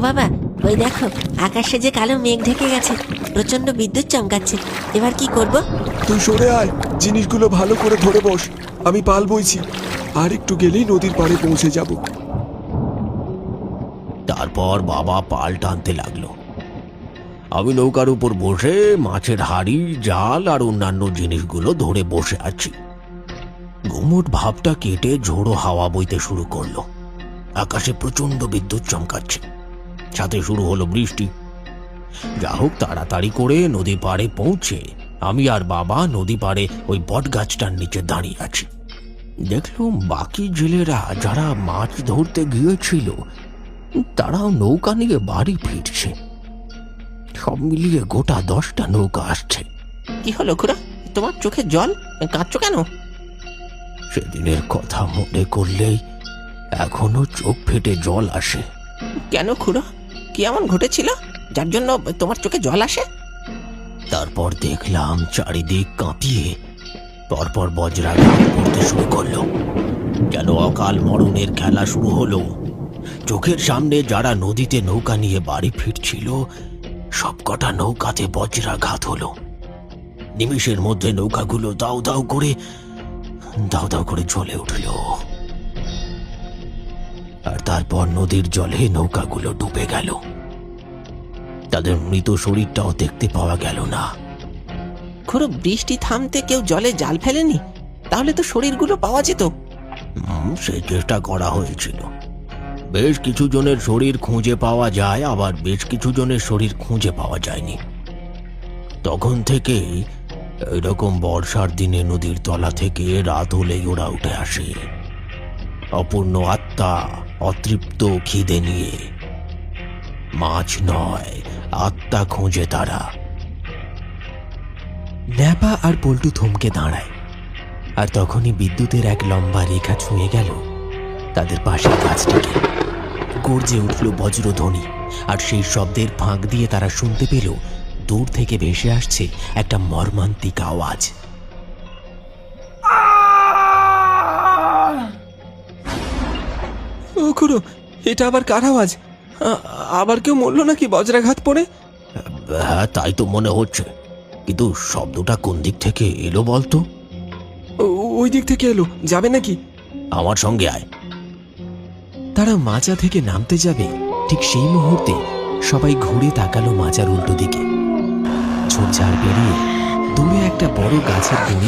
বাবা, ওই দেখো আকাশে যে কালো মেঘ ঢেকে গেছে, প্রচন্ড বিদ্যুৎ চমকাচ্ছে। এবার কি করব? তুই সরে আয়, জিনিসগুলো ভালো করে ধরে বস। আমি পাল বইছি, আর একটু গেলেই নদীর পাড়ে পৌঁছে যাব। তারপর বাবা পাল টানতে লাগলো। আমি নৌকার উপর বসে মাছের হাড়ি, জাল আর অন্যান্য জিনিসগুলো ধরে বসে আছি। ঘুমট ভাবটা কেটে ঝোড়ো হাওয়া বইতে শুরু করলো। আকাশে প্রচন্ড বিদ্যুৎ চমকাচ্ছে, সাথে শুরু হলো বৃষ্টি। যা হোক, তাড়াতাড়ি করে নদী পাড়ে পৌঁছে আমি আর বাবা নদী পাড়ে ওই বট গাছটার নিচে দাঁড়িয়ে আছি। দেখলাম বাকি জেলেরা যারা মাছ ধরতে গিয়েছিল তারাও নৌকা নিয়ে বাড়ি ফিরছে। সব মিলিয়ে গোটা 10টা নৌকা আসছে। কি হলো খুড়া, তোমার চোখে জল, কাঁদছো কেন? সেদিনের কথা মনে করলেই এখনো চোখ ফেটে জল আসে। কেন খুড়া, কি এমন ঘটেছিল যার জন্য তোমার চোখে জল আসে? তারপর দেখলাম চারিদিক কাঁপিয়ে পরপর বজ্রাঘাত করতে শুরু করলো, যেন অকাল মরণের খেলা শুরু হলো। চোখের সামনে যারা নদীতে নৌকা নিয়ে বাড়ি ফিরছিল সবকটা নৌকাতে বজ্রাঘাত হলো। নিমেষের মধ্যে নৌকাগুলো দাউ দাউ করে জ্বলে উঠল। আর তারপর নদীর জলে নৌকাগুলো ডুবে গেল। তাদের মৃত শরীরটাও দেখতে পাওয়া গেল না। খুড়ো, বৃষ্টি থামতে কেউ জলে জাল ফেলেনি? তাহলে তো শরীরগুলো পাওয়া যেত। সেই চেষ্টা করা হয়েছিল। বেশ কিছু জনের শরীর খুঁজে পাওয়া যায়, আবার বেশ কিছু জনের শরীর খুঁজে পাওয়া যায়নি। তখন থেকেই এরকম বর্ষার দিনে নদীর তলা থেকে রাত হলেই ওরা উঠে আসে, অপূর্ণ আত্মা, অতৃপ্ত খিদে নিয়ে। মাছ নয়, আত্মা খোঁজে তারা। ন্যাপা আর পল্টু থমকে দাঁড়ায়, আর তখনই বিদ্যুতের এক লম্বা রেখা ছুঁয়ে গেল তাদের পাশের গাছটিকে। গর্জে উঠল বজ্রধ্বনি, আর সেই শব্দের ফাঁক দিয়ে তারা শুনতে পেল দূর থেকে ভেসে আসছে একটা মর্মান্তিক আওয়াজ। ও খুড়ো, এটা আবার কার আওয়াজ? আবার কেউ মরলো নাকি বজ্রাঘাত পড়ে? হ্যাঁ, তাই তো মনে হচ্ছে, কিন্তু শব্দটা কোন দিক থেকে এলো বলতো? ওই দিক থেকে এলো, যাবে নাকি? আমার সঙ্গে আয়। তারা মাচা থেকে নামতে যাবে, ঠিক সেই মুহূর্তে সবাই ঘুরে তাকালো মাচার উল্টো দিকে। ঝোপঝাড় পেরিয়ে দূরে একটা বড় গাছের গুঁড়ি